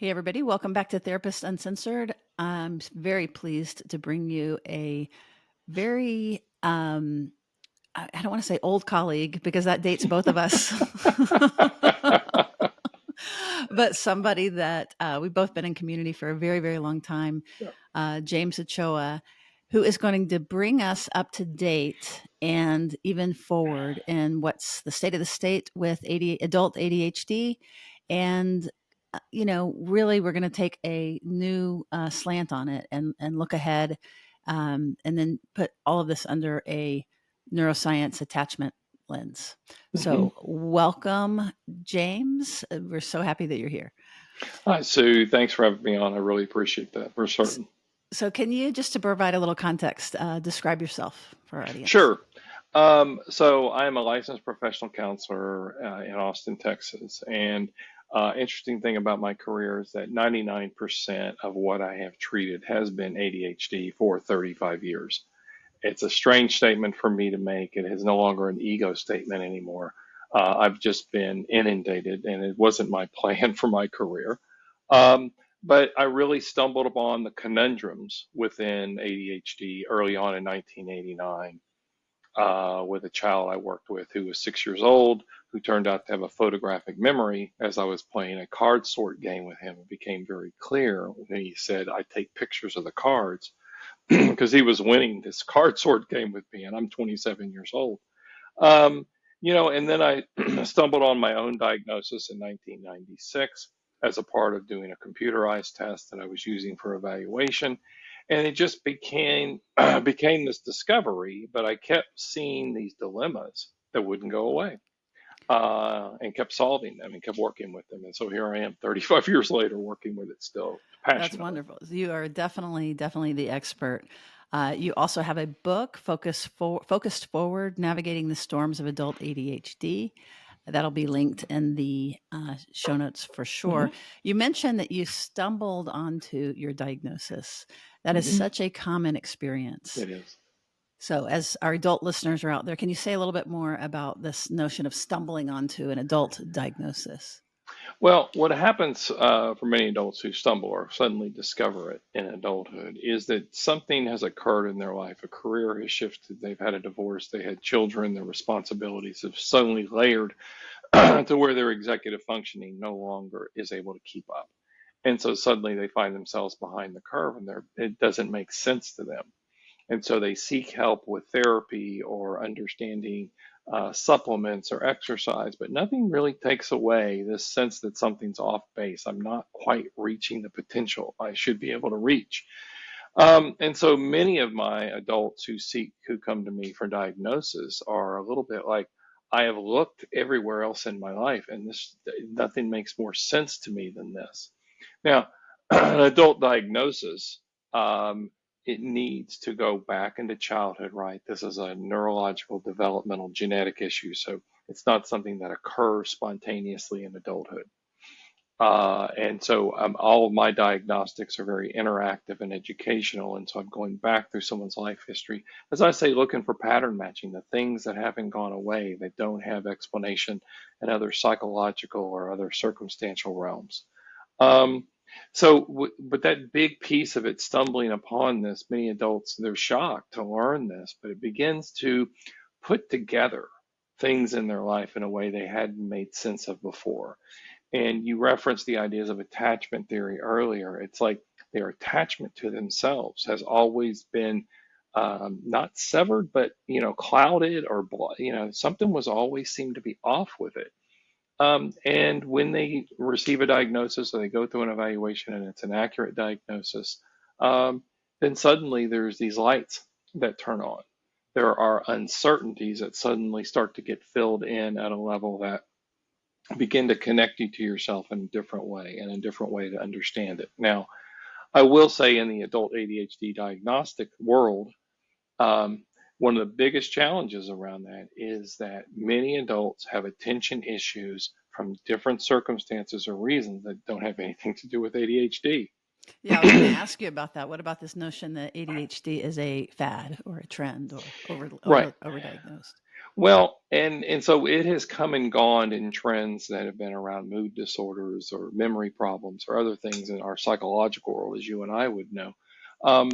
Hey, everybody. Welcome back to Therapist Uncensored. I'm very pleased to bring you a very, I don't want to say old colleague because that dates both of us, but somebody that we've both been in community for a very, very long time, Yeah. James Ochoa, who is going to bring us up to date and even forward in what's the state of the state with adult ADHD. And, really, we're going to take a new slant on it and look ahead, and then put all of this under a neuroscience attachment lens. Mhm. So, welcome, James. We're so happy that you're here. Hi, Sue. Thanks for having me on. I really appreciate that for S- certain. So, can you, just to provide a little context, describe yourself for our audience? Sure. So I am a licensed professional counselor in Austin, Texas. And interesting thing about my career is that 99% of what I have treated has been ADHD for 35 years. It's a strange statement for me to make. It is no longer an ego statement anymore. I've just been inundated, and it wasn't my plan for my career. Um, but I really stumbled upon the conundrums within ADHD early on in 1989 with a child I worked with who was 6 years old, who turned out to have a photographic memory. As I was playing a card sort game with him, it became very clear when he said, I take pictures of the cards because he was winning this card sort game with me, and I'm 27 years old. Um, and then I stumbled on my own diagnosis in 1996 as a part of doing a computerized test that I was using for evaluation. And it just became this discovery, but I kept seeing these dilemmas that wouldn't go away, and kept solving them and kept working with them. And so here I am 35 years later working with it still That's passionately. wonderful. You are definitely, definitely the expert. You also have a book, Focused Forward, Navigating the Storms of Adult ADHD. That'll be linked in the show notes for sure. Hmm. You mentioned that you stumbled onto your diagnosis. That is Hmm. such a common experience. It is. So, as our adult listeners are out there, can you say a little bit more about this notion of stumbling onto an adult diagnosis? Well, what happens for many adults who stumble or suddenly discover it in adulthood is that something has occurred in their life. A career has shifted. They've had a divorce. They had children. Their responsibilities have suddenly layered to where their executive functioning no longer is able to keep up. And so suddenly they find themselves behind the curve and it doesn't make sense to them. And so they seek help with therapy or understanding supplements or exercise, but nothing really takes away this sense that something's off base. I'm not quite reaching the potential I should be able to reach. And so many of my adults who come to me for diagnosis are a little bit like, I have looked everywhere else in my life, and this nothing makes more sense to me than this. Now, an adult diagnosis, um, it needs to go back into childhood, right? This is a neurological, developmental, genetic issue, so it's not something that occurs spontaneously in adulthood. And so all of my diagnostics are very interactive and educational. And so I'm going back through someone's life history, as I say, looking for pattern matching, the things that haven't gone away, that don't have explanation in other psychological or other circumstantial realms. Um, but that big piece of it, stumbling upon this, many adults, they're shocked to learn this, but it begins to put together things in their life in a way they hadn't made sense of before. And you referenced the ideas of attachment theory earlier. It's like their attachment to themselves has always been not severed, but clouded, or something was always seemed to be off with it. And when they receive a diagnosis or they go through an evaluation and it's an accurate diagnosis, um, then suddenly there's these lights that turn on. There are uncertainties that suddenly start to get filled in at a level that begin to connect you to yourself in a different way and a different way to understand it. Now, I will say in the adult ADHD diagnostic world, um, one of the biggest challenges around that is that many adults have attention issues from different circumstances or reasons that don't have anything to do with ADHD. Yeah, I was going to ask you about that. What about this notion that ADHD is a fad or a trend or Right. overdiagnosed? Well, and so it has come and gone in trends that have been around mood disorders or memory problems or other things in our psychological world, as you and I would know. Um,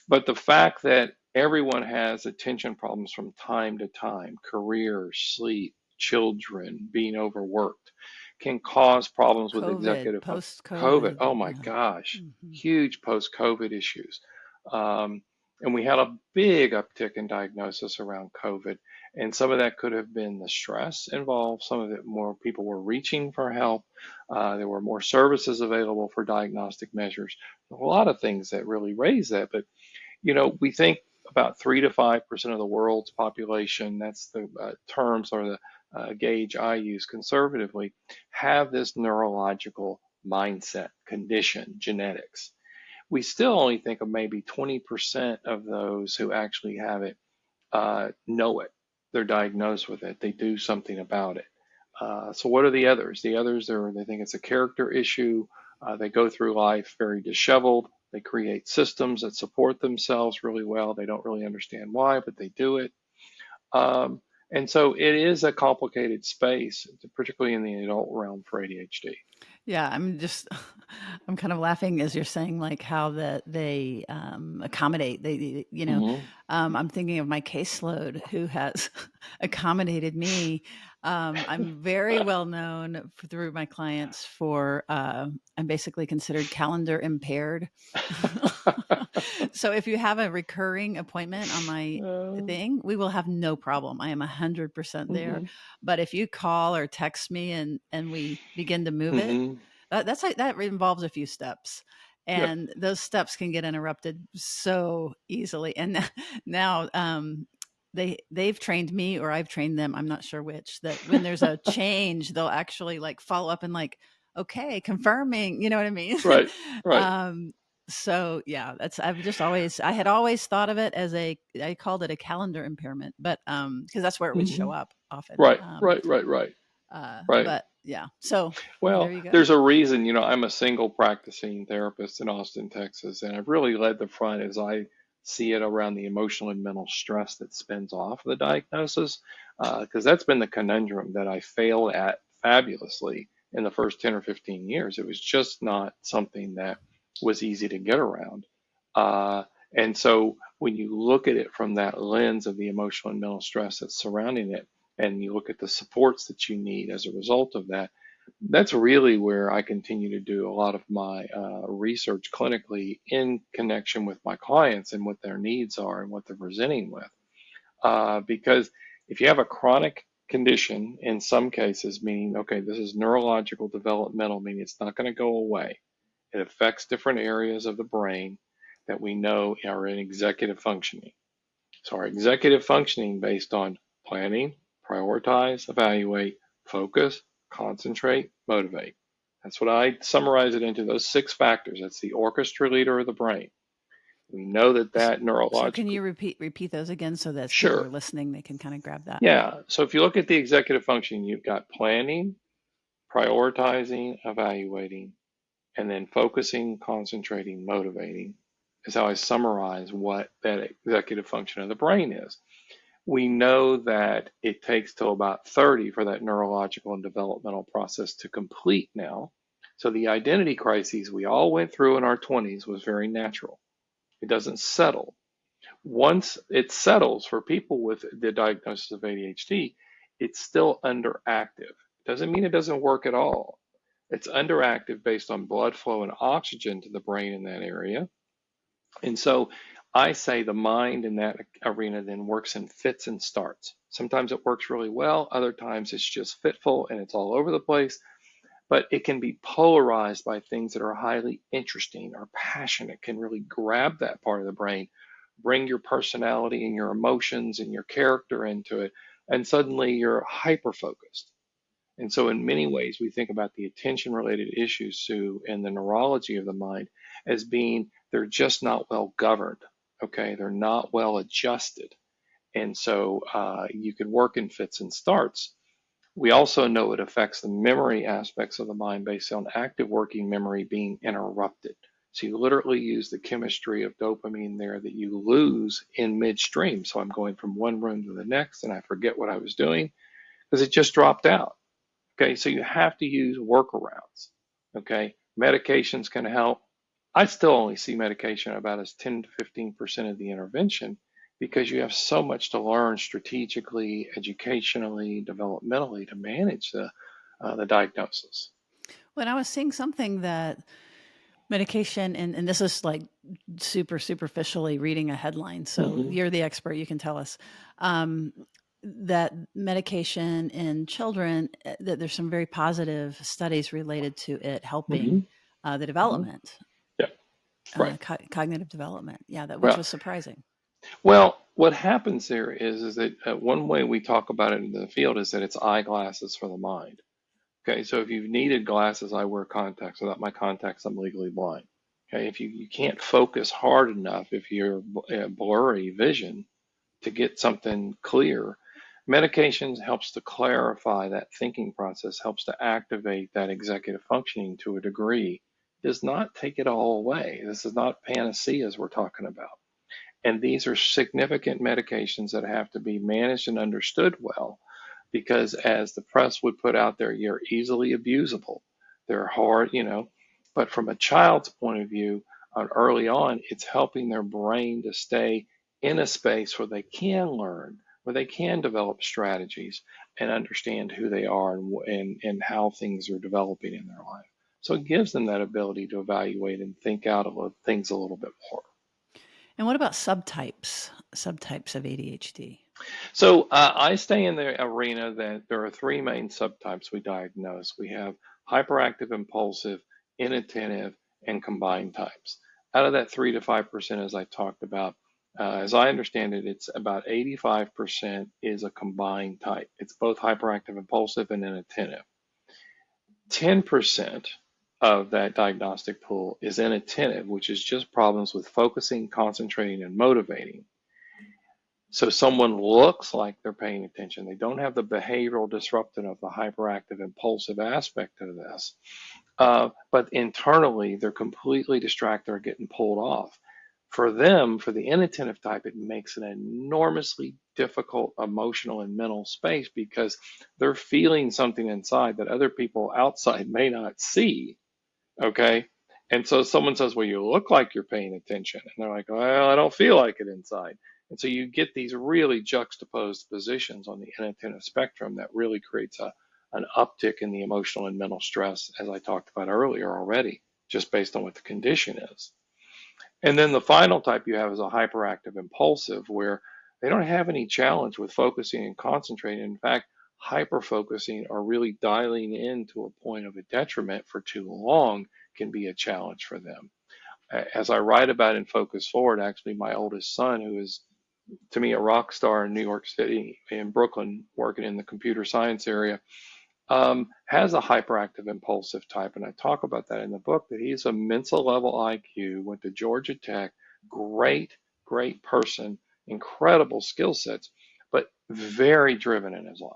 but the fact that everyone has attention problems from time to time, career, sleep, children, being overworked, can cause problems with COVID, executive function. post COVID, COVID. oh my Yeah. gosh, Hmm. huge post-COVID issues. Um, and we had a big uptick in diagnosis around COVID, and some of that could have been the stress involved. Some of it more people were reaching for help. There were more services available for diagnostic measures. A lot of things that really raised that. But, we think about 3 to 5% of the world's population, that's the terms or the gauge I use conservatively, have this neurological mindset, condition, genetics. We still only think of maybe 20% of those who actually have it know it. They're diagnosed with it. They do something about it. So what are the others? The others are they think it's a character issue. They go through life very disheveled. They create systems that support themselves really well. They don't really understand why, but they do it. And so it is a complicated space, particularly in the adult realm for ADHD. Yeah, I'm just I'm kind of laughing as you're saying like how that they accommodate Hmm. I'm thinking of my caseload who has accommodated me. I'm very well known through my clients for I'm basically considered calendar impaired. So if you have a recurring appointment on my thing, we will have no problem. I am 100% there. Hmm. But if you call or text me and we begin to move it, Hmm. that's like that involves a few steps, Yep. and those steps can get interrupted so easily. And now, they've trained me or I've trained them. I'm not sure which. That when there's a change, they'll actually like follow up and like, okay, confirming. You know what I mean? Right. Right. um, so yeah, that's I had always thought of it as I called it a calendar impairment, but because that's where it would Hmm. show up often. Right. Right. Right. Right. Right. But yeah, so there Well, you go. there's a reason, I'm a single practicing therapist in Austin, Texas, and I've really led the front as I see it around the emotional and mental stress that spins off the diagnosis, because that's been the conundrum that I failed at fabulously in the first 10 or 15 years. It was just not something that was easy to get around. Uh, and so when you look at it from that lens of the emotional and mental stress that's surrounding it, and you look at the supports that you need as a result of that, that's really where I continue to do a lot of my research clinically in connection with my clients and what their needs are and what they're presenting with. Because if you have a chronic condition, in some cases, meaning, okay, this is neurological developmental, meaning it's not going to go away. It affects different areas of the brain that we know are in executive functioning. So our executive functioning based on planning, prioritize, evaluate, focus, concentrate, motivate. That's what I summarize it into, those 6 factors. That's the orchestra leader of the brain. We know that that So can neurological, you repeat those again so that as people are sure. listening, they can kind of grab that? Yeah. So if you look at the executive function, you've got planning, prioritizing, evaluating, and then focusing, concentrating, motivating is how I summarize what that executive function of the brain is. We know that it takes till about 30 for that neurological and developmental process to complete now. So the identity crises we all went through in our 20s was very natural. It doesn't settle. Once it settles for people with the diagnosis of ADHD, it's still underactive. Doesn't mean it doesn't work at all. It's underactive based on blood flow and oxygen to the brain in that area. And so I say the mind in that arena then works in fits and starts. Sometimes it works really well, other times it's just fitful and it's all over the place, but it can be polarized by things that are highly interesting or passionate, can really grab that part of the brain, bring your personality and your emotions and your character into it, and suddenly you're hyper focused. And so, in many ways, we think about the attention related issues, Sue, and the neurology of the mind as being they're just not well governed. Okay. They're not well adjusted. And so you could work in fits and starts. We also know it affects the memory aspects of the mind based on active working memory being interrupted. So you literally use the chemistry of dopamine there that you lose in midstream. So I'm going from one room to the next and I forget what I was doing because it just dropped out. Okay, so you have to use workarounds. Okay, medications can help. I still only see medication about as 10 to 15% of the intervention because you have so much to learn strategically, educationally, developmentally to manage the diagnosis. When I was seeing something that medication, and this is like super superficially reading a headline, so Hmm. you're the expert, you can tell us, um, that medication in children, that there's some very positive studies related to it Hmm. helping the Hmm. development, Yeah, right. cognitive development. Yeah, that which Well, was surprising. well, what happens there is that one way we talk about it in the field is that it's eyeglasses for the mind. Okay, so if you've needed glasses, I wear contacts. Without my contacts, I'm legally blind. Okay, if you can't focus hard enough, if you're blurry vision to get something clear, medications helps to clarify that thinking process, helps to activate that executive functioning to a degree. Does not take it all away. This is not panacea as we're talking about. And these are significant medications that have to be managed and understood well because, as the press would put out there, you're easily abusable. They're hard, but from a child's point of view, early on, it's helping their brain to stay in a space where they can learn, where they can develop strategies and understand who they are and how things are developing in their life. So it gives them that ability to evaluate and think out of things a little bit more. And what about subtypes of ADHD? So I stay in the arena that there are three main subtypes we diagnose. We have hyperactive, impulsive, inattentive, and combined types. Out of that 3 to 5%, as I talked about, as I understand it, it's about 85% is a combined type. It's both hyperactive, impulsive, and inattentive. 10% of that diagnostic pool is inattentive, which is just problems with focusing, concentrating, and motivating. So someone looks like they're paying attention. They don't have the behavioral disruption of the hyperactive impulsive aspect of this. But internally, they're completely distracted or getting pulled off. For them, for the inattentive type, it makes an enormously difficult emotional and mental space because they're feeling something inside that other people outside may not see. Okay. And so someone says, well, you look like you're paying attention. And they're like, well, I don't feel like it inside. And so you get these really juxtaposed positions on the inattentive spectrum that really creates an uptick in the emotional and mental stress, as I talked about earlier already, just based on what the condition is. And then the final type you have is a hyperactive impulsive, where they don't have any challenge with focusing and concentrating. In fact, hyper focusing or really dialing in to a point of a detriment for too long can be a challenge for them. As I write about in Focus Forward, actually, my oldest son, who is to me a rock star in New York City, in Brooklyn, working in the computer science area, has a hyperactive impulsive type. And I talk about that in the book that he's a Mensa level IQ, went to Georgia Tech, great, great person, incredible skill sets, but very driven in his life.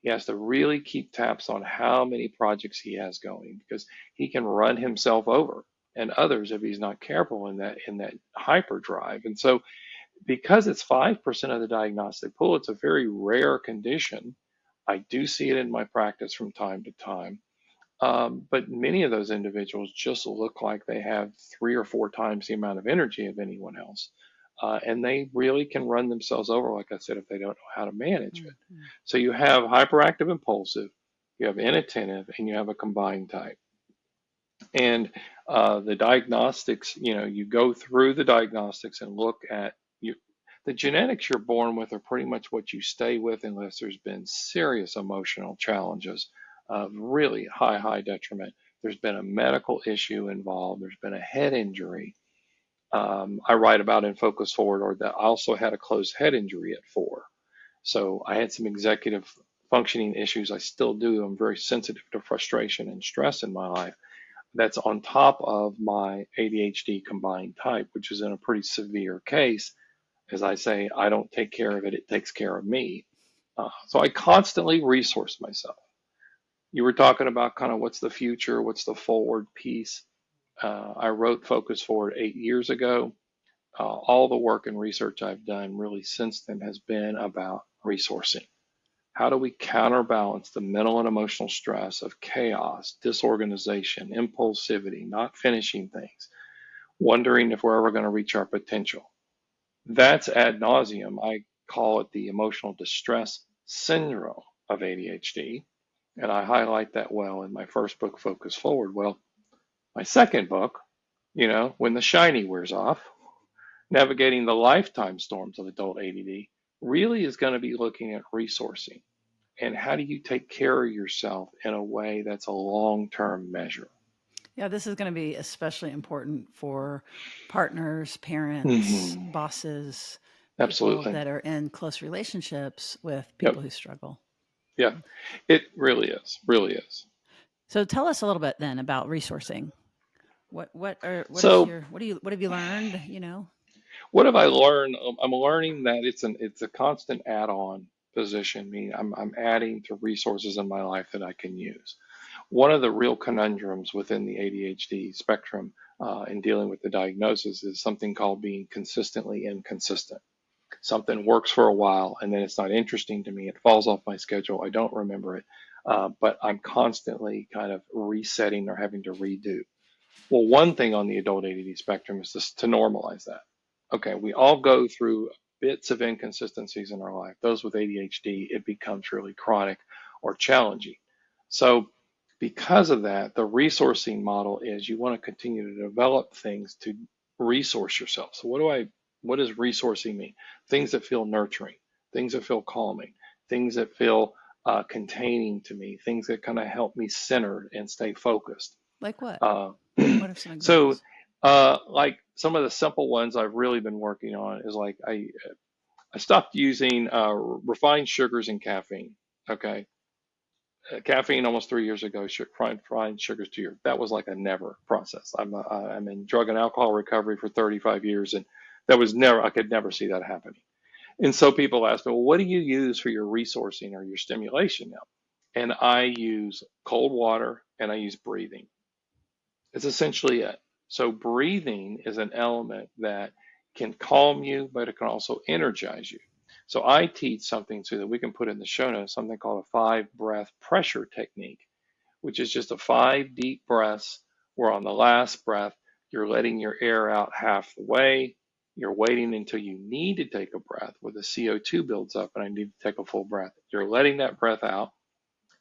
He has to really keep tabs on how many projects he has going because he can run himself over and others if he's not careful in that hyperdrive. And so because it's 5% of the diagnostic pool, it's a very rare condition. I do see it in my practice from time to time. But many of those individuals just look like they have 3 or 4 times the amount of energy of anyone else. And they really can run themselves over, like I said, if they don't know how to manage it. Mhm. So you have hyperactive impulsive, you have inattentive, and you have a combined type. And the diagnostics, you go through the diagnostics and look at you. The genetics you're born with are pretty much what you stay with unless there's been serious emotional challenges of really high, high detriment. There's been a medical issue involved. There's been a head injury. I write about in Focus Forward, or that I also had a closed head injury at 4. So I had some executive functioning issues. I still do. I'm very sensitive to frustration and stress in my life. That's on top of my ADHD combined type, which is in a pretty severe case. As I say, I don't take care of it, it takes care of me. So I constantly resource myself. You were talking about kind of what's the future, what's the forward piece. I wrote Focus Forward 8 years ago. All the work and research I've done really since then has been about resourcing. How do we counterbalance the mental and emotional stress of chaos, disorganization, impulsivity, not finishing things, wondering if we're ever going to reach our potential? That's ad nauseum. I call it the emotional distress syndrome of ADHD. And I highlight that well in my first book, Focus Forward. Well, my second book, When the Shiny Wears Off, Navigating the Lifetime Storms of Adult ADD, really is going to be looking at resourcing and how do you take care of yourself in a way that's a long-term measure. Yeah, this is going to be especially important for partners, parents, Hmm. bosses, people Absolutely. that are in close relationships with Yep. people who struggle. Yeah. It really is. Really is. So tell us a little bit then about resourcing. So What have you learned, what have I learned? I'm learning that it's a constant add-on position. I mean, I'm adding to resources in my life that I can use. One of the real conundrums within the ADHD spectrum in dealing with the diagnosis is something called being consistently inconsistent. Something works for a while and then it's not interesting to me. It falls off my schedule. I don't remember it, but I'm constantly kind of resetting or having to redo. Well, one thing on the adult ADD spectrum is just to normalize that. Okay, we all go through bits of inconsistencies in our life. Those with ADHD, it becomes really chronic or challenging. So, because of that, the resourcing model is you want to continue to develop things to resource yourself. So, what does resourcing mean? Things that feel nurturing, things that feel calming, things that feel containing to me, things that kind of help me center and stay focused. like what? Uh, What are some so, examples? like some of the simple ones I've really been working on is like I stopped using refined sugars and caffeine. Okay, caffeine almost 3 years ago. Refined sugars 2 years. That was like a never process. I'm in drug and alcohol recovery for 35 years, and that was never. I could never see that happening. And so people ask me, well, what do you use for your resourcing or your stimulation now? And I use cold water and I use breathing. It's essentially it. So breathing is an element that can calm you, but it can also energize you. So I teach something so that we can put in the show notes, something called a 5 breath pressure technique, which is just a 5 deep breaths where on the last breath, you're letting your air out half the way. You're waiting until you need to take a breath where the CO2 builds up and I need to take a full breath. You're letting that breath out.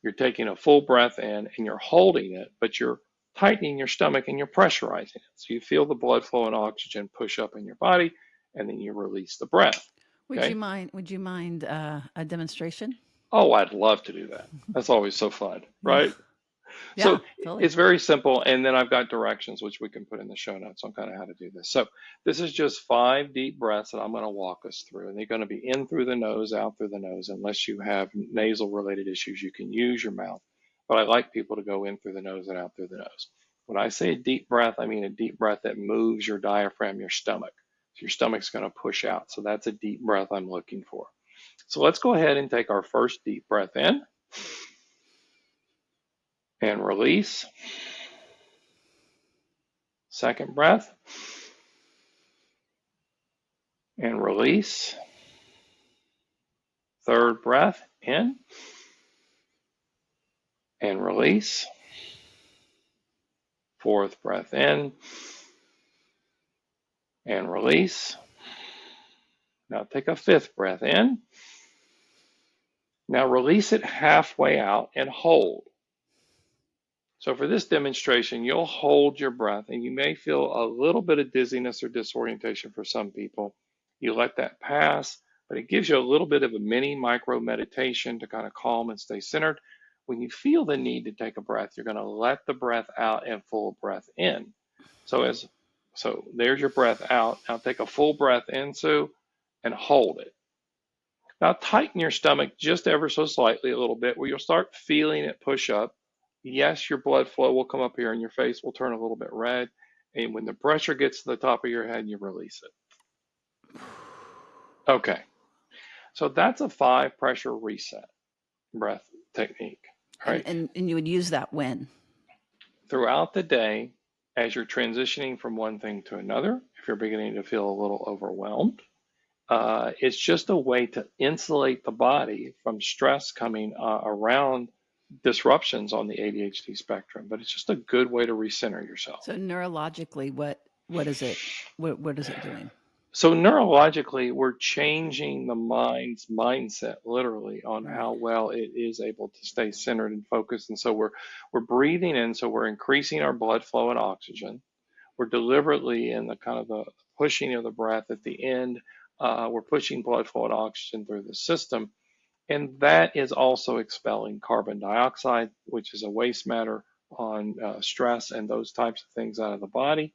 You're taking a full breath in and you're holding it, but you're tightening your stomach and you're pressurizing it. So you feel the blood flow and oxygen push up in your body, and then you release the breath. Okay. Would you mind a demonstration? Oh, I'd love to do that. That's always so fun, Yeah. right? Yeah, So totally. it's very simple. And then I've got directions, which we can put in the show notes on kind of how to do this. So this is just 5 deep breaths that I'm going to walk us through. And they're going to be in through the nose, out through the nose. Unless you have nasal related issues, you can use your mouth. But I like people to go in through the nose and out through the nose. When I say a deep breath, I mean a deep breath that moves your diaphragm, your stomach. So your stomach's going to push out. So that's a deep breath I'm looking for. So let's go ahead and take our first deep breath in and release. Second breath and release. Third breath in and release. Fourth breath in and release. Now take a fifth breath in. Now release it halfway out and hold. So for this demonstration, you'll hold your breath and you may feel a little bit of dizziness or disorientation for some people. You let that pass, but it gives you a little bit of a mini micro meditation to kind of calm and stay centered. When you feel the need to take a breath, you're going to let the breath out and full breath in. So there's your breath out. Now take a full breath in, Sue, and hold it. Now tighten your stomach just ever so slightly a little bit where you'll start feeling it push up. Yes, your blood flow will come up here and your face will turn a little bit red. And when the pressure gets to the top of your head, you release it. Okay, so that's a 5 pressure reset breath technique. All right. And you would use that when? Throughout the day, as you're transitioning from one thing to another, if you're beginning to feel a little overwhelmed, it's just a way to insulate the body from stress coming around disruptions on the ADHD spectrum. But it's just a good way to recenter yourself. So neurologically, what is it? What is it doing? So neurologically, we're changing the mind's mindset literally on Right. how well it is able to stay centered and focused. And so we're breathing in, so we're increasing our blood flow and oxygen. We're deliberately in the kind of the pushing of the breath at the end. We're pushing blood flow and oxygen through the system. And that is also expelling carbon dioxide, which is a waste matter on stress and those types of things out of the body.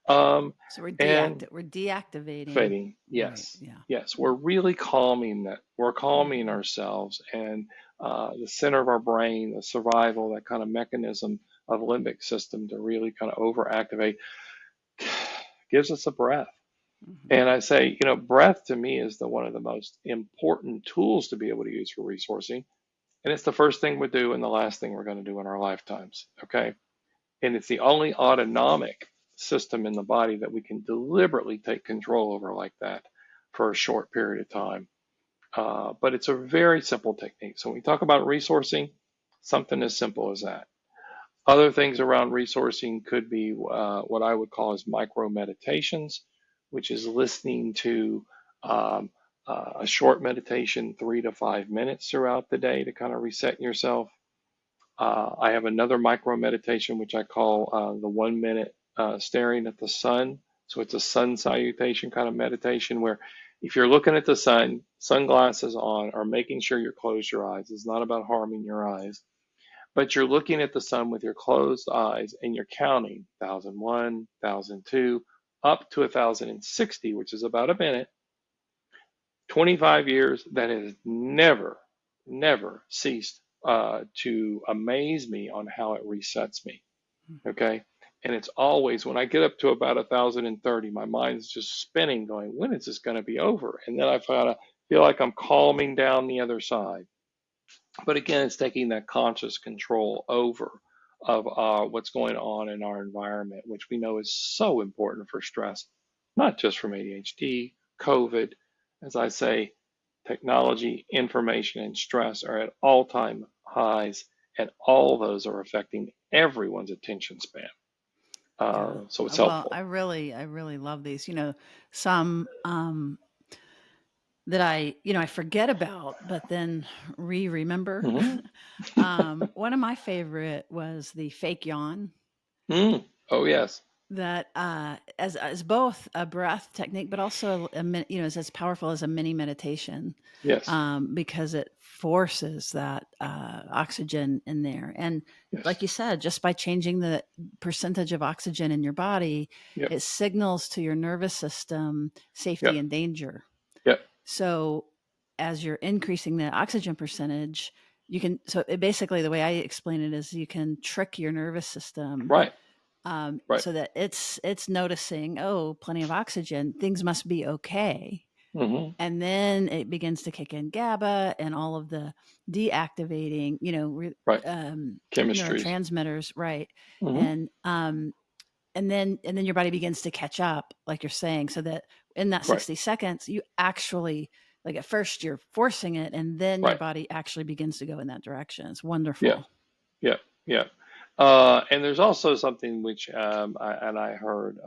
Um, So we're and deactivating. fading, Right. yes, Yeah. yes. We're really calming that. We're calming Mhm. ourselves, and the center of our brain, the survival, that kind of mechanism of limbic system to really kind of overactivate, gives us a breath. Mhm. And I say, breath to me is one of the most important tools to be able to use for resourcing. And it's the first thing we do and the last thing we're going to do in our lifetimes. Okay. And it's the only autonomic system in the body that we can deliberately take control over like that for a short period of time. But it's a very simple technique. So when we talk about resourcing, something as simple as that. Other things around resourcing could be what I would call as micro meditations, which is listening to um, a short meditation, 3 to 5 minutes throughout the day to kind of reset yourself. I have another micro meditation, which I call the 1 minute staring at the sun. So it's a sun salutation kind of meditation where if you're looking at the sun, sunglasses on, or making sure you close your eyes. It's not about harming your eyes, but you're looking at the sun with your closed eyes and you're counting 1001, 1002, up to 1060, which is about a minute. 25 years that has never, never ceased to amaze me on how it resets me. Okay. And it's always when I get up to about 1030, my mind's just spinning, going, when is this going to be over? And then I feel like I'm calming down the other side. But again, it's taking that conscious control over of what's going on in our environment, which we know is so important for stress, not just from ADHD, COVID. As I say, technology, information, and stress are at all-time highs, and all those are affecting everyone's attention span. Yeah. So it's Well, helpful. I really love these. Some that I forget about, but then remember. Hmm. One of my favorite was the fake yawn. Mm. Oh, yes. That as both a breath technique, but also is as powerful as a mini meditation, Yes. because it forces that oxygen in there. And like Yes. you said, just by changing the percentage of oxygen in your body, Yep. it signals to your nervous system safety Yep. and danger. Yep. So as you're increasing the oxygen percentage, you can, so it basically, the way I explain it is you can trick your nervous system, Right. Right. so that it's noticing, oh, plenty of oxygen, things must be okay. Hmm. And then it begins to kick in GABA and all of the deactivating, Right. Chemistries. neurotransmitters, right? Hmm. And and then your body begins to catch up, like you're saying, so that in that Right. 60 seconds, you actually, like, at first you're forcing it, and then your Right. body actually begins to go in that direction. It's Yeah. wonderful. Yeah. Yeah. And there's also something which I heard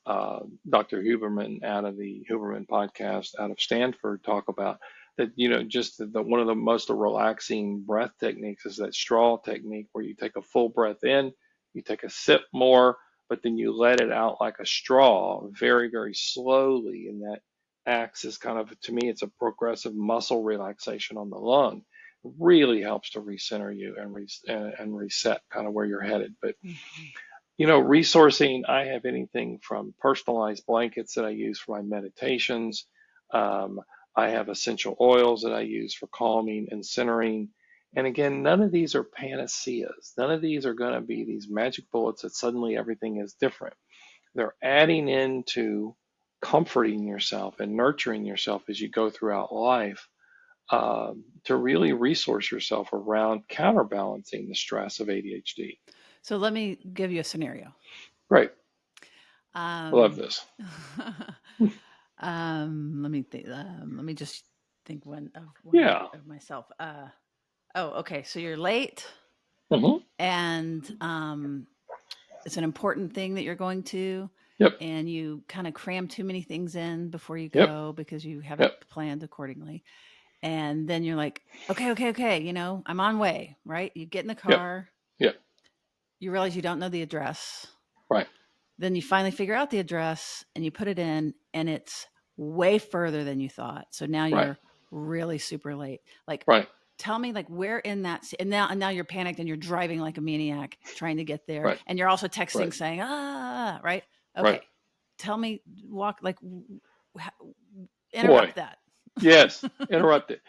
Dr. Huberman out of the Huberman podcast out of Stanford talk about that, just one of the most relaxing breath techniques is that straw technique where you take a full breath in, you take a sip more, but then you let it out like a straw very, very slowly. And that acts as kind of, to me, it's a progressive muscle relaxation on the lung. It really helps to recenter you and reset kind of where you're headed. But Mhm. resourcing, I have anything from personalized blankets that I use for my meditations. Um, I have essential oils that I use for calming and centering. And again, none of these are panaceas. None of these are going to be these magic bullets that suddenly everything is different. They're adding into comforting yourself and nurturing yourself as you go throughout life, to really resource yourself around counterbalancing the stress of ADHD. So let me give you a scenario. Great. I love Um, this. let me think. Let me just think one Yeah. of myself. Oh, okay. So you're late, Hmm. and it's an important thing that you're going to, Yep. and you kind of cram too many things in before you Yep. go because you haven't Yep. planned accordingly. And then you're like, okay, okay, okay. I'm on way. Right? You get in the Yep. car. Yep. You realize you don't know the address. Right. Then you finally figure out the address and you put it in, and it's way further than you thought. So now Right. you're really super late. Like, Right. tell me, like, where in that, and now you're panicked and you're driving like a maniac trying to get there. Right. And you're also Right. texting saying, right? Right. Okay. Tell me, walk, like, Boy. interrupt that. Yes. Interrupt it.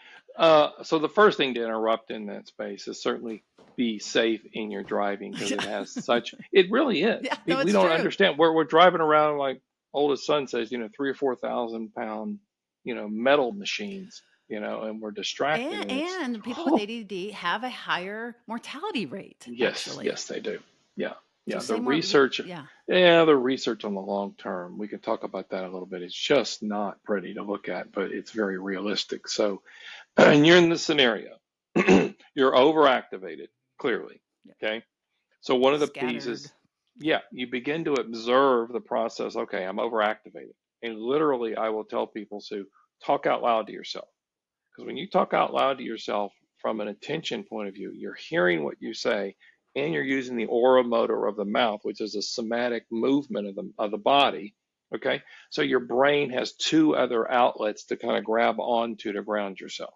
So the first thing to interrupt in that space is certainly be safe in your driving because it has such. It really Yeah, is. no, We it's don't true. understand. We're driving around like oldest son says, 3 or 4 thousand pound, metal machines, and we're distracted, and it's. And people with ADD have a higher mortality rate, Yes, actually. yes, they do. Yeah, So yeah. The say more, research, yeah. yeah, the research on the long term, we can talk about that a little bit. It's just not pretty to look at, but it's very realistic. So, and you're in the scenario, you're overactivated, clearly. Yeah. Okay. So one of the P's Scattered. is, yeah, you begin to observe the process. Okay, I'm overactivated. And literally, I will tell people, Sue, talk out loud to yourself. Because when you talk out loud to yourself from an attention point of view, you're hearing what you say and you're using the aura motor of the mouth, which is a somatic movement of the body. Okay. So your brain has two other outlets to kind of grab onto to ground yourself.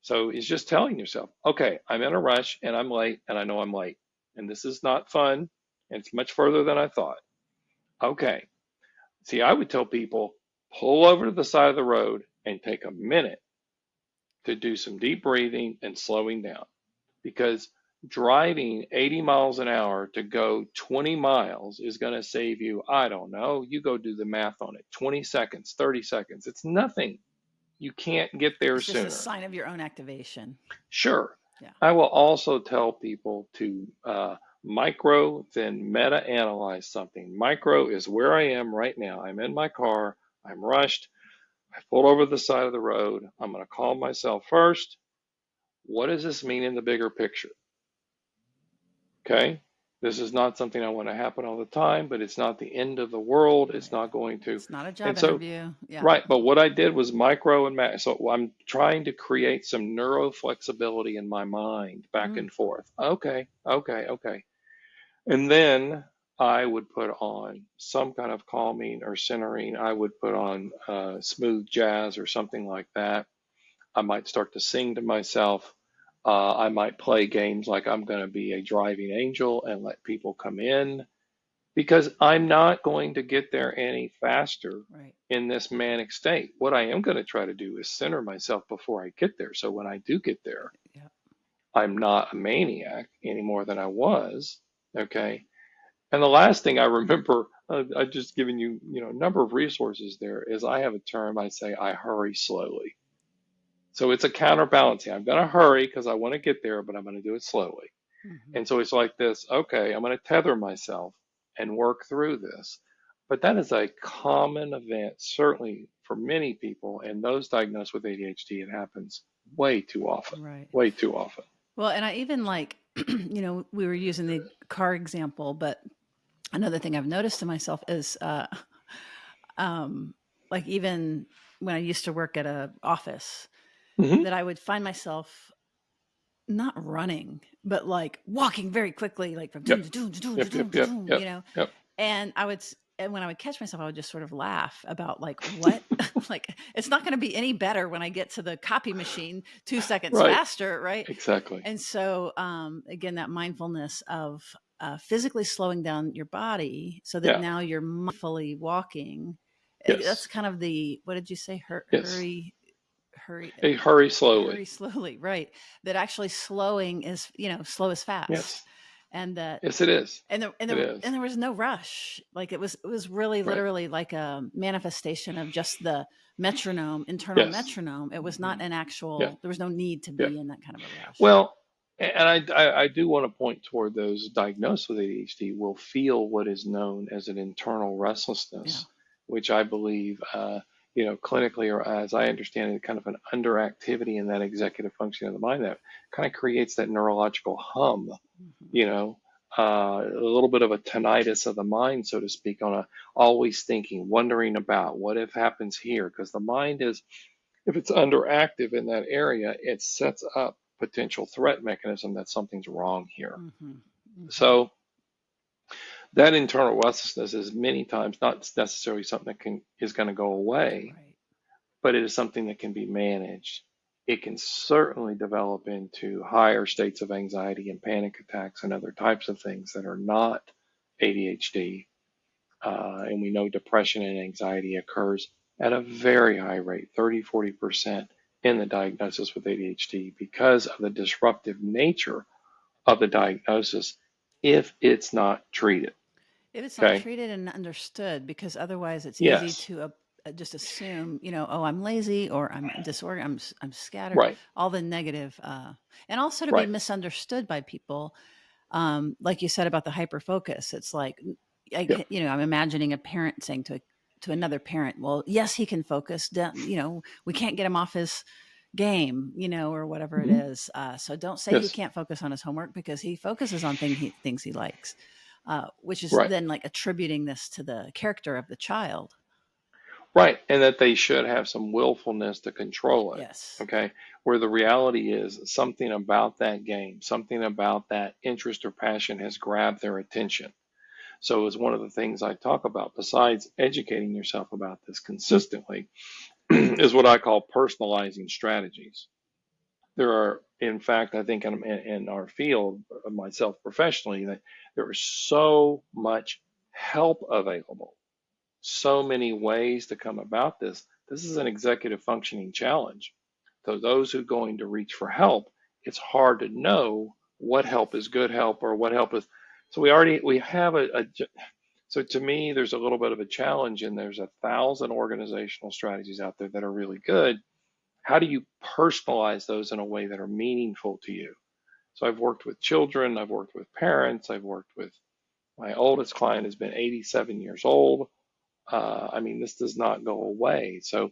So it's just telling yourself, okay, I'm in a rush and I'm late and I know I'm late. And this is not fun. And it's much further than I thought. Okay. See, I would tell people pull over to the side of the road and take a minute to do some deep breathing and slowing down because driving 80 miles an hour to go 20 miles is going to save you, I don't know, you go do the math on it, 20 seconds, 30 seconds. It's nothing. You can't get there It's just a sooner. sign of your own activation. Sure. Yeah. I will also tell people to micro, then meta analyze something. Micro is where I am right now. I'm in my car. I'm rushed. I pulled over the side of the road. I'm going to calm myself first. What does this mean in the bigger picture? Okay. This is not something I want to happen all the time, but it's not the end of the world. It's Right. not going to. It's not a And job so, interview. Yeah. right. But what I did was micro and macro. So I'm trying to create some neuro flexibility in my mind back Mm. and forth. Okay. Okay. Okay. And then I would put on some kind of calming or centering. I would put on smooth jazz or something like that. I might start to sing to myself. I might play games like I'm going to be a driving angel and let people come in because I'm not going to get there any faster Right. in this manic state. What I am going to try to do is center myself before I get there. So when I do get there, Yeah. I'm not a maniac any more than I was. Okay. And the last thing I remember, I've just given you, a number of resources there, is I have a term I say, I hurry slowly. So it's a counterbalancing. I'm going to hurry because I want to get there, but I'm going to do it slowly. Mm-hmm. And so it's like this, okay, I'm going to tether myself and work through this. But that is a common event, certainly for many people. And those diagnosed with ADHD, it happens way too often, Right. way too often. Well, and I even like, we were using the car example, but another thing I've noticed to myself is, um, like even when I used to work at a office, Hmm. that I would find myself not running, but like walking very quickly, like from doom Yep. to doom to doom to Yep. doom Yep. to Yep. doom, Yep. Yep. and when I would catch myself, I would just sort of laugh about like, what? Like, it's not going to be any better when I get to the copy machine 2 seconds Right. faster, right? Exactly. And so, again, that mindfulness of physically slowing down your body so that Yeah. now you're mindfully walking. That's Yes. kind of the, what did you say? Yes. Hurry, Hey, hurry slowly. hurry slowly, right? That actually slowing is, slow is fast, Yes. and that Yes, it is. and there and It there is. and there was no rush. Like it was really Right. literally like a manifestation of just the metronome, internal Yes. metronome. It was not an Yeah. actual. There was no need to Yeah. be in that kind of a rush. Well, And I do want to point toward those diagnosed with ADHD will feel what is known as an internal Yeah. restlessness, which I believe, clinically, or as I understand it, kind of an underactivity in that executive function of the mind that kind of creates that neurological hum, Hmm. you know, a little bit of a tinnitus of the mind, so to speak, on a always thinking, wondering about what if happens here, because the mind is, if it's underactive in that area, it sets up potential threat mechanism that something's wrong here. Hmm. Hmm. So that internal restlessness is many times not necessarily something that is going to go away, Right. but it is something that can be managed. It can certainly develop into higher states of anxiety and panic attacks and other types of things that are not ADHD. And we know depression and anxiety occurs at a very high rate, 30–40% in the diagnosis with ADHD because of the disruptive nature of the diagnosis if it's not treated. If it's not Okay. treated and understood, because otherwise it's easy Yes. to just assume, oh, I'm lazy or I'm disorganized, I'm scattered, Right. all the negative, and also to be Right. misunderstood by people. Like you said about the hyper focus, it's like, Yep. I'm imagining a parent saying to another parent, well, yes, he can focus. We can't get him off his game, or whatever it Hmm. is. So don't say he Yes. can't focus on his homework because he focuses on things he likes, which is Right. then like attributing this to the character of the child. Right. And that they should have some willfulness to control it. Yes. Okay. Where the reality is something about that game, something about that interest or passion has grabbed their attention. So, it's one of the things I talk about, besides educating yourself about this consistently, is what I call personalizing strategies. There are, in fact, I think in our field, myself professionally, that there is so much help available, so many ways to come about this. This is an executive functioning challenge. So those who are going to reach for help, it's hard to know what help is good help or what help is. So we have so to me, there's a little bit of a challenge, and there's 1,000 organizational strategies out there that are really good. How do you personalize those in a way that are meaningful to you? So I've worked with children, I've worked with parents, I've worked with my oldest client has been 87 years old. I mean, this does not go away. So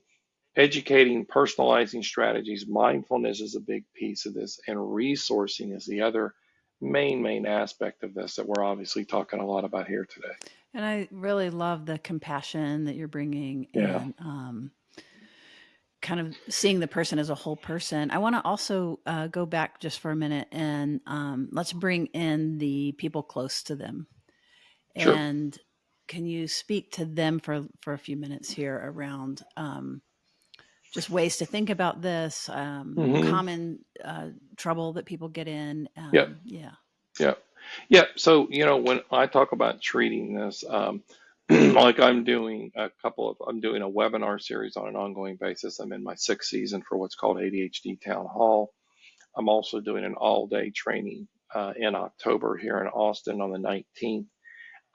educating, personalizing strategies, mindfulness is a big piece of this, and resourcing is the other main aspect of this that we're obviously talking a lot about here today. And I really love the compassion that you're bringing, Yeah, and kind of seeing the person as a whole person. I want to also go back just for a minute, and let's bring in the people close to them. sure. And can you speak to them for a few minutes here around just ways to think about this, Hmm. common trouble that people get in? Yep, Yeah. yep, yep. So, when I talk about treating this, like I'm doing a webinar series on an ongoing basis. I'm in my sixth season for what's called ADHD Town Hall. I'm also doing an all-day training in October here in Austin on the 19th.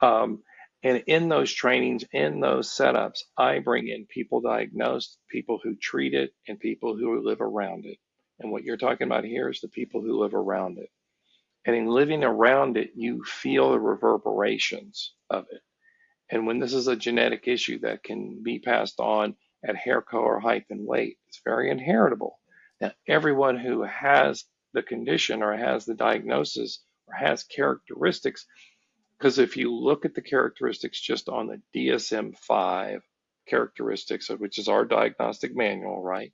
Um, and in those trainings, in those setups, I bring in people diagnosed, people who treat it, and people who live around it. And what you're talking about here is the people who live around it. And in living around it, you feel the reverberations of it. And when this is a genetic issue that can be passed on at hair color, height, and weight, it's very inheritable. Now, everyone who has the condition or has the diagnosis or has characteristics, because if you look at the characteristics just on the DSM-5 characteristics, which is our diagnostic manual, right?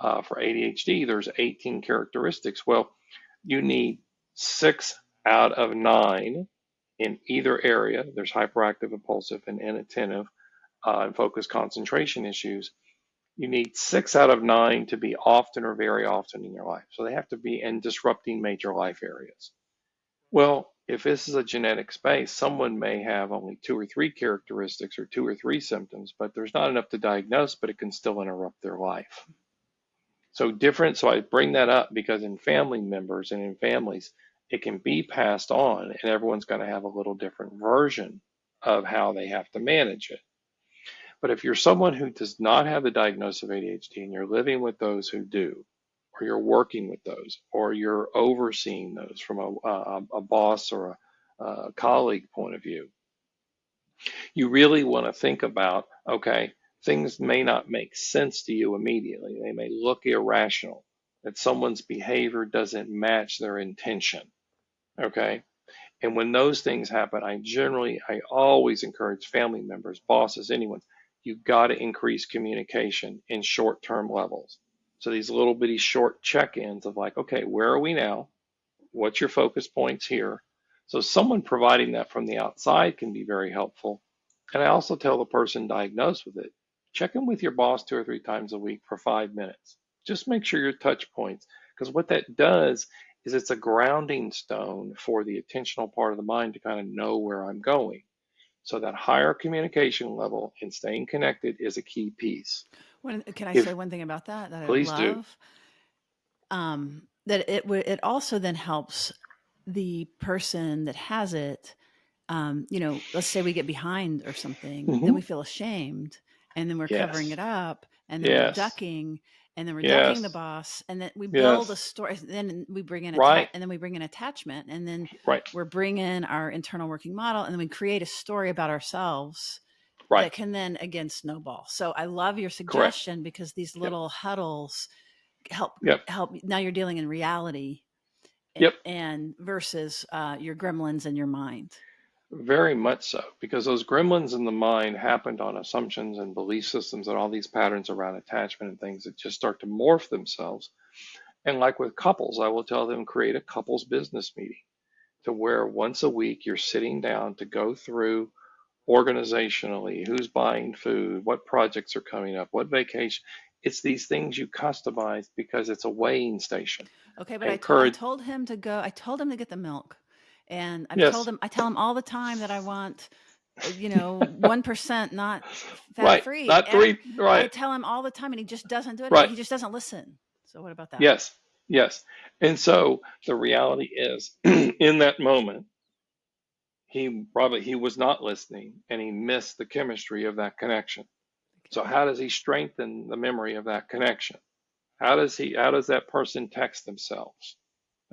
For ADHD, there's 18 characteristics. Well, you need 6 out of 9 in either area. There's hyperactive, impulsive, and inattentive, and focus concentration issues. You need 6 out of 9 to be often or very often in your life. So they have to be in disrupting major life areas. Well, if this is a genetic space, someone may have only 2 or 3 characteristics or 2 or 3 symptoms, but there's not enough to diagnose, but it can still interrupt their life. So I bring that up because in family members and in families, it can be passed on, and everyone's going to have a little different version of how they have to manage it. But if you're someone who does not have the diagnosis of ADHD and you're living with those who do, or you're working with those, or you're overseeing those from a boss or a colleague point of view, you really want to think about, okay, things may not make sense to you immediately. They may look irrational, that someone's behavior doesn't match their intention. Okay. And when those things happen, I always encourage family members, bosses, anyone, you've got to increase communication in short term levels. So these little bitty short check ins of like, okay, where are we now? What's your focus points here? So someone providing that from the outside can be very helpful. And I also tell the person diagnosed with it, check in with your boss 2 or 3 times a week for 5 minutes. Just make sure your touch points, because what that does is it's a grounding stone for the attentional part of the mind to kind of know where I'm going. So that higher communication level and staying connected is a key piece. Can I say If one thing about that that I please do. love? That it also then helps the person that has it. Let's say we get behind or something, then Hmm. we feel ashamed, and then we're covering Yes. it up, and then we're Yes. ducking, and then we're ducking the Yes. boss, and then we build a Yes. story. Then we bring in Right. and then we bring in attachment, and then Right. we're bringing our internal working model, and then we create a story about ourselves Right. that can then again snowball. So I love your Correct. suggestion because these Yep. little huddles help Yep. now you're dealing in reality Yep. and versus your gremlins in your mind. Very much so, because those gremlins in the mind happened on assumptions and belief systems and all these patterns around attachment and things that just start to morph themselves. And like with couples, I will tell them create a couples business meeting to where once a week you're sitting down to go through organizationally who's buying food, what projects are coming up, what vacation. It's these things you customize because it's a weighing station. Okay, but I I encourage, told him to go. I told him to get the milk, and yes, I tell him all the time that I want, 1% not fat right, free. not three, I right, tell him all the time, and he just doesn't do it. right. He just doesn't listen. So what about that? Yes, yes. And so the reality is, in that moment, he was not listening and he missed the chemistry of that connection. So Okay. how does he strengthen the memory of that connection? How does that person text themselves?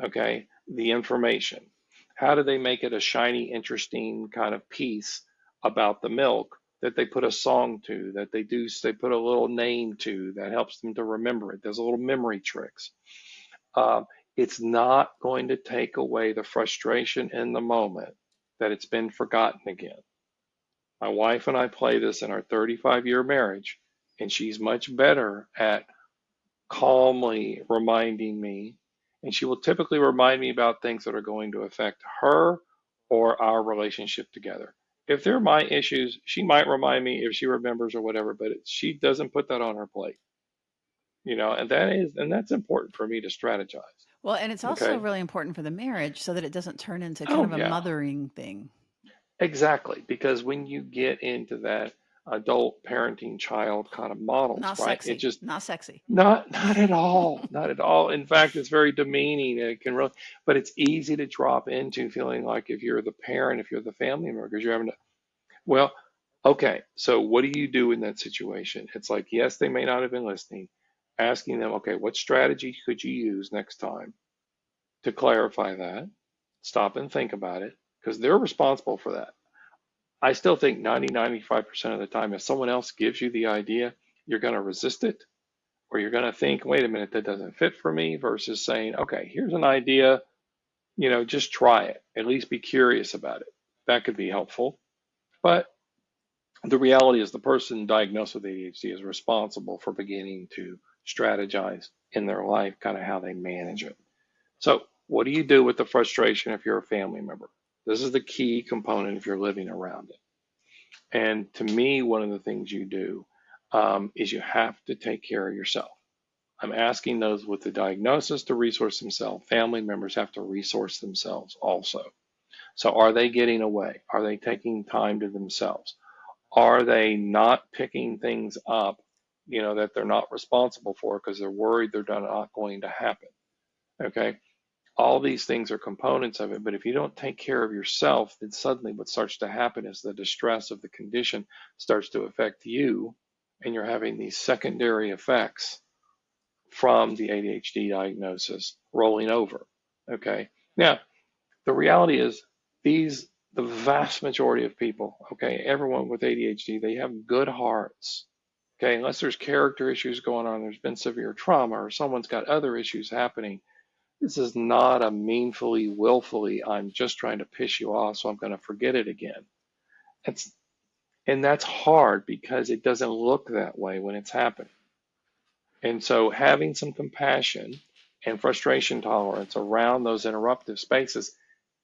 Okay, the information. How do they make it a shiny, interesting kind of piece about the milk that they put a song to, they put a little name to that helps them to remember it. There's a little memory tricks. Um, it's not going to take away the frustration in the moment that it's been forgotten again. My wife and I play this in our 35-year marriage, and she's much better at calmly reminding me, and she will typically remind me about things that are going to affect her or our relationship together. If they're my issues, she might remind me if she remembers or whatever, but she doesn't put that on her plate, and that's important for me to strategize. Well, and it's also Okay. really important for the marriage so that it doesn't turn into kind Oh of a yeah, mothering thing. exactly. Because when you get into that adult parenting child kind of models, Not right? It sexy. just Not sexy. not at all, not at all. In fact, it's very demeaning. And it can really, but it's easy to drop into feeling like if you're the parent, if you're the family member, because you're having to. Well, okay. So what do you do in that situation? It's like yes, they may not have been listening. Asking them, okay, what strategy could you use next time to clarify that? Stop and think about it because they're responsible for that. I still think 95% of the time, if someone else gives you the idea, you're going to resist it or you're going to think, wait a minute, that doesn't fit for me versus saying, okay, here's an idea, just try it. At least be curious about it. That could be helpful. But the reality is the person diagnosed with ADHD is responsible for beginning to strategize in their life, kind of how they manage it. So, what do you do with the frustration if you're a family member? This is the key component if you're living around it. And to me, one of the things you do is you have to take care of yourself. I'm asking those with the diagnosis to resource themselves. Family members have to resource themselves also. So, are they getting away? Are they taking time to themselves? Are they not picking things up, that they're not responsible for because they're worried they're not going to happen? Okay. All these things are components of it, but if you don't take care of yourself, then suddenly what starts to happen is the distress of the condition starts to affect you, and you're having these secondary effects from the ADHD diagnosis rolling over. Okay. Now, the reality is the vast majority of people, okay, everyone with ADHD, they have good hearts. Okay, unless there's character issues going on, there's been severe trauma, or someone's got other issues happening. This is not a meanfully, willfully, I'm just trying to piss you off, so I'm going to forget it again. It's, and that's hard because it doesn't look that way when it's happening. And so having some compassion and frustration tolerance around those interruptive spaces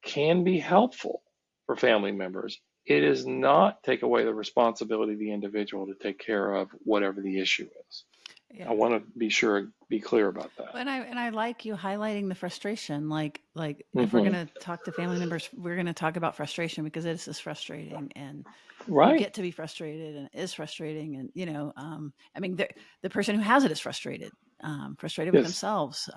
can be helpful for family members. It does not take away the responsibility of the individual to take care of whatever the issue is. I Yeah. want to be clear about that. And I like you highlighting the frustration. Like if we're Hmm. gonna talk to family members, we're gonna talk about frustration because it is frustrating, and you Right. get to be frustrated, and it is frustrating, and I mean, the person who has it is frustrated, frustrated with Yes, themselves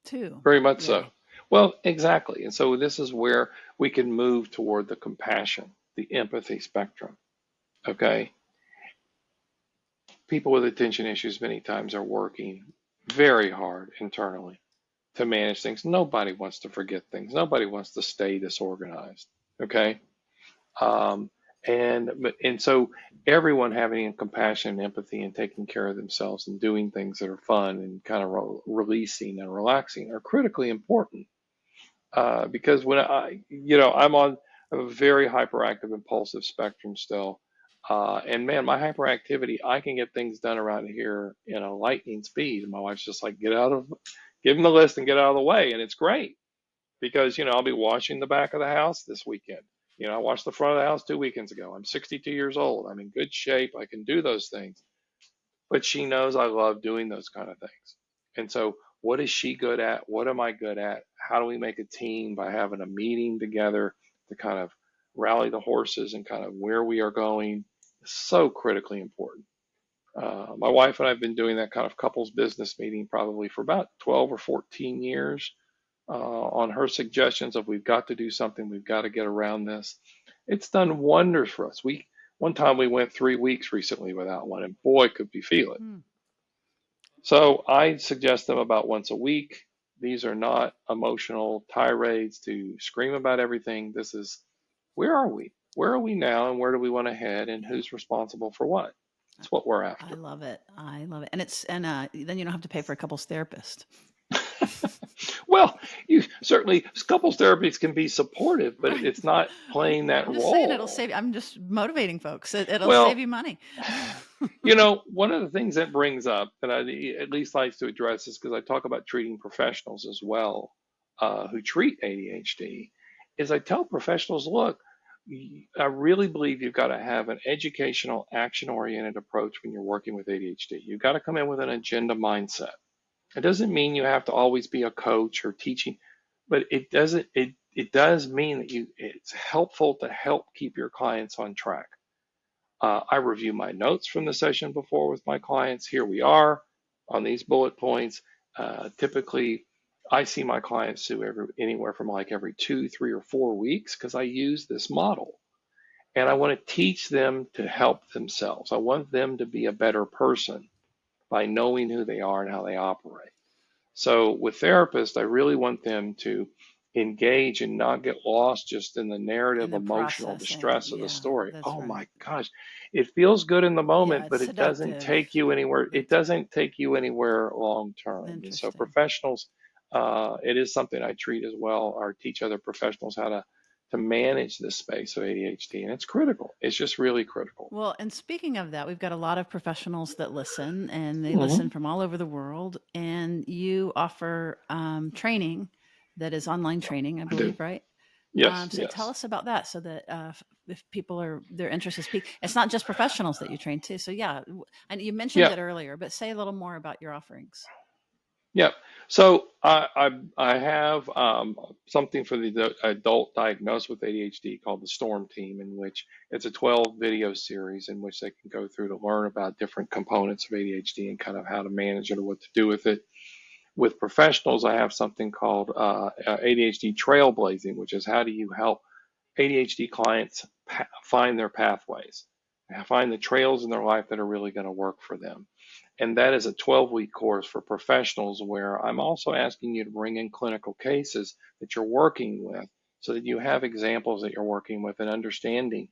too. very much Yeah. so. Well, exactly. And so this is where we can move toward the compassion, the empathy spectrum. Okay. People with attention issues many times are working very hard internally to manage things. Nobody wants to forget things. Nobody wants to stay disorganized. Okay. Um, and so everyone having compassion and empathy and taking care of themselves and doing things that are fun and kind of releasing and relaxing are critically important. Because when I'm on a very hyperactive impulsive spectrum still. And man, my hyperactivity, I can get things done around here in a lightning speed. And my wife's just like, give him the list and get out of the way. And it's great because, I'll be washing the back of the house this weekend. I washed the front of the house 2 weekends ago. I'm 62 years old. I'm in good shape. I can do those things, but she knows I love doing those kind of things. And so, what is she good at? What am I good at? How do we make a team by having a meeting together to kind of rally the horses and kind of where we are going? So critically important. My wife and I have been doing that kind of couples business meeting probably for about 12 or 14 years on her suggestions of we've got to do something, we've got to get around this. It's done wonders for us. One time we went 3 weeks recently without one, and boy, could we feel it. Hmm. So I suggest them about once a week. These are not emotional tirades to scream about everything. This is where are we? Where are we now, and where do we want to head, and who's responsible for what? It's what we're I after. love it. I love it. And then you don't have to pay for a couples therapist. Well, you certainly couples therapies can be supportive, but Right. it's not playing that I'm just saying it'll role. save you. I'm just motivating folks. It'll save Well, you money. one of the things that brings up that I at least like to address is because I talk about treating professionals as well who treat ADHD, is I tell professionals, look, I really believe you've got to have an educational, action-oriented approach when you're working with ADHD. You've got to come in with an agenda mindset. It doesn't mean you have to always be a coach or teaching, but it does mean that it's helpful to help keep your clients on track. I review my notes from the session before with my clients. Here we are on these bullet points. Typically, I see my clients anywhere from like every 2, 3, or 4 weeks because I use this model. And I want to teach them to help themselves. I want them to be a better person by knowing who they are and how they operate. So with therapists, I really want them to engage and not get lost just in the In narrative, the emotional processing. distress of the Yeah, story. that's Oh right. my gosh, it feels good in the Yeah, moment, it's but it doesn't seductive. take you anywhere. It That's doesn't take you anywhere long term. And so interesting. professionals, it is something I treat as well, or teach other professionals how to manage this space of ADHD, and it's critical. It's just really critical. Well, and speaking of that, we've got a lot of professionals that listen, and they listen Hmm. from all over the world. And you offer training that is online training, I I do. believe, right? Yes, So tell yes. us about that, so that if people are their interest is peaked, it's not just professionals that you train too. So yeah, and you mentioned Yeah. it earlier, but say a little more about your offerings. Yep. So I have something for the adult diagnosed with ADHD called the Storm Team, in which it's a 12 video series in which they can go through to learn about different components of ADHD and kind of how to manage it or what to do with it. With professionals, I have something called ADHD Trailblazing, which is how do you help ADHD clients find their pathways? find the trails in their life that are really going to work for them. And that is a 12-week course for professionals where I'm also asking you to bring in clinical cases that you're working with so that you have examples that you're working with and understanding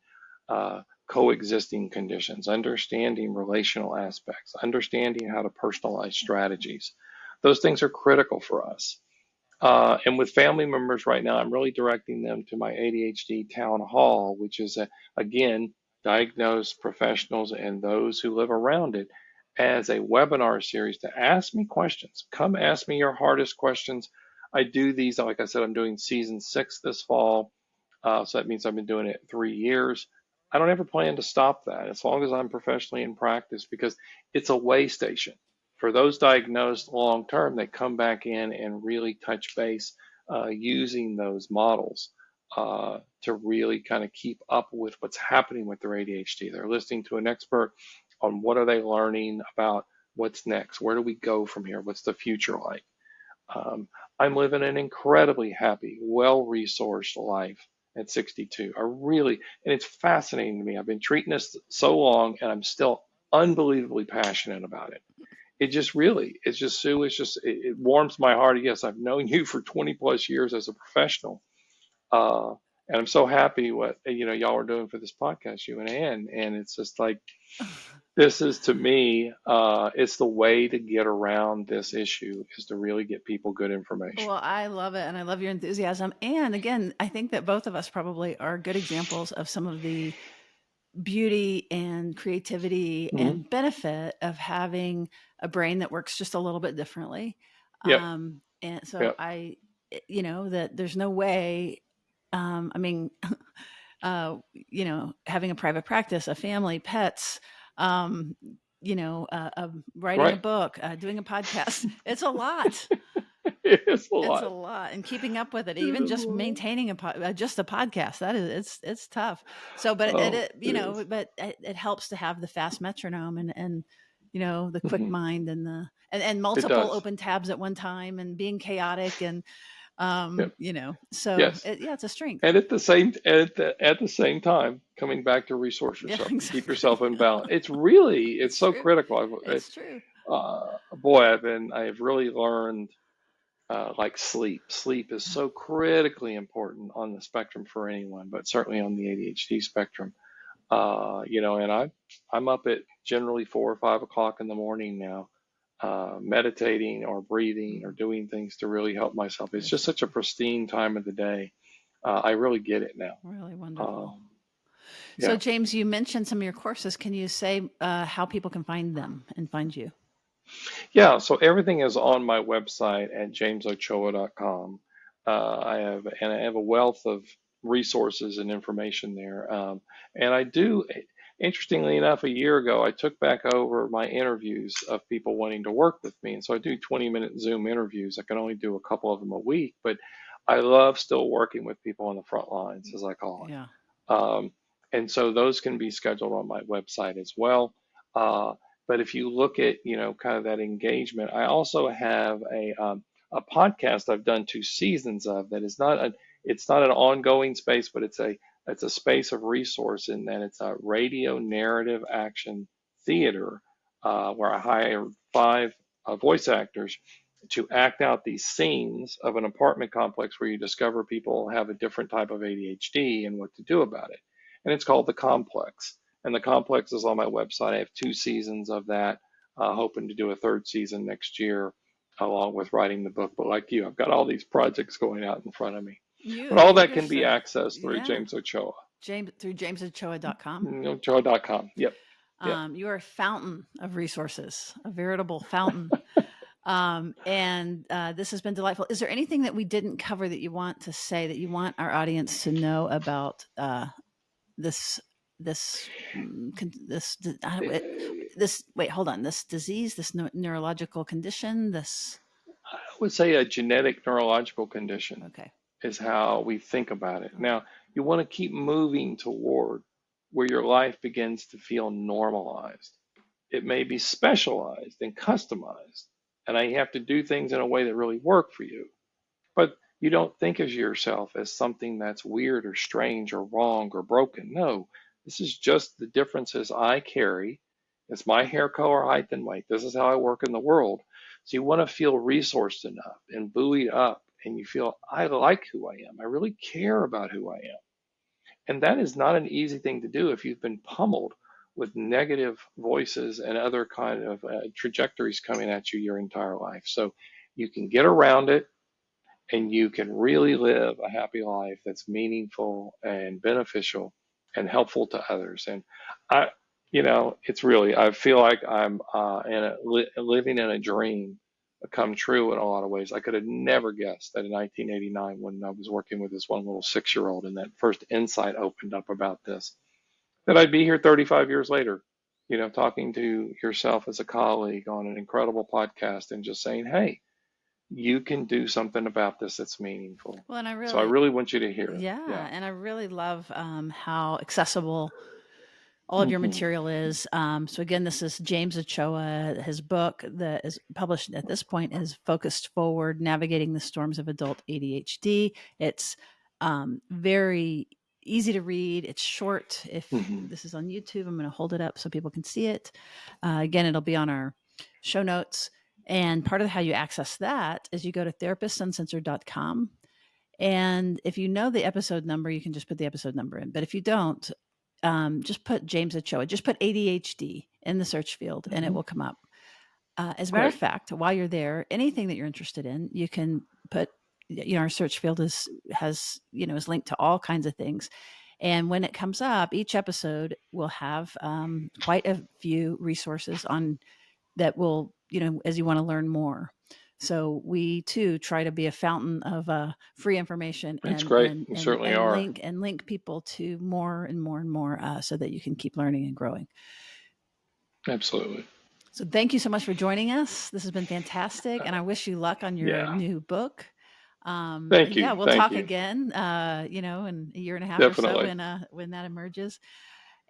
coexisting conditions, understanding relational aspects, understanding how to personalize strategies. Those things are critical for us. And with family members right now, I'm really directing them to my ADHD town hall, which is, again, diagnosed professionals and those who live around it as a webinar series to ask me questions. Come ask me your hardest questions. I do these, like I said, I'm doing season 6 this fall. So that means I've been doing it 3 years. I don't ever plan to stop that as long as I'm professionally in practice because it's a way station. For those diagnosed long term, they come back in and really touch base using those models to really kind of keep up with what's happening with their ADHD. They're listening to an expert on what are they learning about what's next, where do we go from here, what's the future like. Um, I'm living an incredibly happy, well-resourced life at 62. I really, and it's fascinating to me. I've been treating this so long, and I'm still unbelievably passionate about it. It just really, it's just Sue. It's just it warms my heart. Yes, I've known you for 20 plus years as a professional, uh, and I'm so happy what y'all are doing for this podcast, you and Ann. And it's just like this is to me, it's the way to get around this issue is to really get people good information. Well, I love it, and I love your enthusiasm. And again, I think that both of us probably are good examples of some of the beauty and creativity Hmm. and benefit of having a brain that works just a little bit differently. Yep. And so Yep. that there's no way, I mean, having a private practice, a family, pets, um, writing a Right. book, doing a podcast, it's a lot. It's a It's a lot. lot, and keeping up with it, It even is a just lot. maintaining just a podcast, that is it's tough. So, but Oh, it is. it helps to have the fast metronome and the quick Hmm. mind and and It multiple does. open tabs at one time and being chaotic and Yep. so Yes. yeah, it's a strength. And at the same time, coming back to resource Yeah, yourself and keep exactly. yourself in balance. It's It's so true. critical. It's true. Boy, I've really learned like sleep. Sleep is so critically important on the spectrum for anyone, but certainly on the ADHD spectrum. And I'm up at generally 4 or 5 o'clock in the morning now, meditating or breathing or Mm, doing things to really help myself. It's just yes, such a pristine time of the day. I really get it now. really Uh, wonderful. So, yeah. James, you mentioned some of your courses. Can you say how people can find them and find you? Yeah, so everything is on my website at jamesochoa.com. I have a wealth of resources and information there. And I do, interestingly enough, a year ago, I took back over my interviews of people wanting to work with me. And so I do 20-minute Zoom interviews. I can only do a couple of them a week, but I love still working with people on the front lines, as I call Yeah. it. And so those can be scheduled on my website as well. Uh, but if you look at, kind of that engagement, I also have a podcast I've done 2 seasons of that is it's not an ongoing space, but it's a space of resource in that it's a radio narrative action theater where I hire 5 voice actors to act out these scenes of an apartment complex where you discover people have a different type of ADHD and what to do about it. And it's called The Complex. And The Complex is on my website. I have 2 seasons of that, hoping to do a third season next year, along with writing the book. But like you, I've got all these projects going out in front of me. But all You're that can just be accessed through yeah. James Ochoa. James through jamesochoa.com. Ochoa.com. Yep. Yep. You are a fountain of resources, a veritable fountain. And this has been delightful. Is there anything that we didn't cover that you want to say that you want our audience to know about this this this this wait hold on this disease, this neurological condition, this I would say a genetic neurological condition okay, is how we think about it. okay, Now, you want to keep moving toward where your life begins to feel normalized. It may be specialized and customized, and you have to do things in a way that really work for you. But you don't think of yourself as something that's weird or strange or wrong or broken. No, This is just the differences I carry. It's my hair color, height, and weight. This is how I work in the world. So you want to feel resourced enough and buoyed up, and you feel, I like who I am. I really care about who I am. And that is not an easy thing to do if you've been pummeled with negative voices and other kind of trajectories coming at you your entire life. So you can get around it and you can really live a happy life that's meaningful and beneficial and helpful to others. And I, it's really, I feel like I'm living in a dream come true in a lot of ways. I could have never guessed that in 1989, when I was working with this one little 6 year old and that first insight opened up about this, that I'd be here 35 years later, talking to yourself as a colleague on an incredible podcast and just saying, hey, you can do something about this that's meaningful. Well, and I So I really, really want you to hear it. yeah, Yeah. and I really love how accessible all of your Hmm. material is. So again, this is James Ochoa. His book that is published at this point is Focused Forward: Navigating the Storms of Adult ADHD. It's very easy to read. It's short. If Hmm. this is on YouTube, I'm going to hold it up so people can see it. Again, it'll be on our show notes. And part of how you access that is you go to therapistsuncensored.com. And if you know the episode number, you can just put the episode number in. But if you don't, just put James Ochoa, just put ADHD in the search field and it Hmm. will come up. As a matter of Great. fact, while you're there, anything that you're interested in, you can put, our search field is linked to all kinds of things. And when it comes up, each episode will have quite a few resources on that will, as you want to learn more. So we too try to be a fountain of free information That's and great. and You and certainly and are. link people to more and more and more so that you can keep learning and growing. Absolutely. So thank you so much for joining us. This has been fantastic, and I wish you luck on your Yeah. new book. Thank Yeah, you. we'll Thank talk you. again. In a year and a half or so Definitely. when that emerges.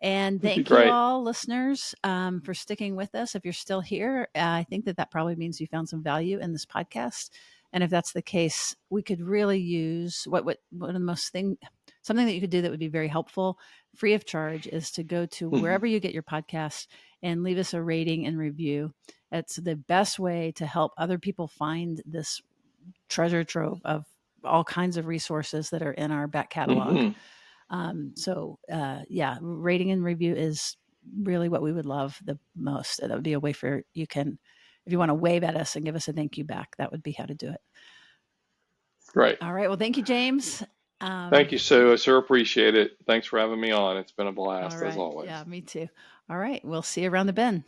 And It'd be thank you great. all, listeners, for sticking with us. If you're still here, I think that probably means you found some value in this podcast. And if that's the case, we could really use one of the something that you could do that would be very helpful, free of charge, is to go to Hmm. wherever you get your podcasts and leave us a rating and review. It's the best way to help other people find this treasure trove of all kinds of resources that are in our back catalog. Hmm. Yeah, rating and review is really what we would love the most. That would be a way for if you want to wave at us and give us a thank you back, that would be how to do it. Great. All right. Well, thank you, James. Thank you, Sue. I sure appreciate it. Thanks for having me on. It's been a All blast as right. Yeah, always. me too. All right. We'll see you around the bend.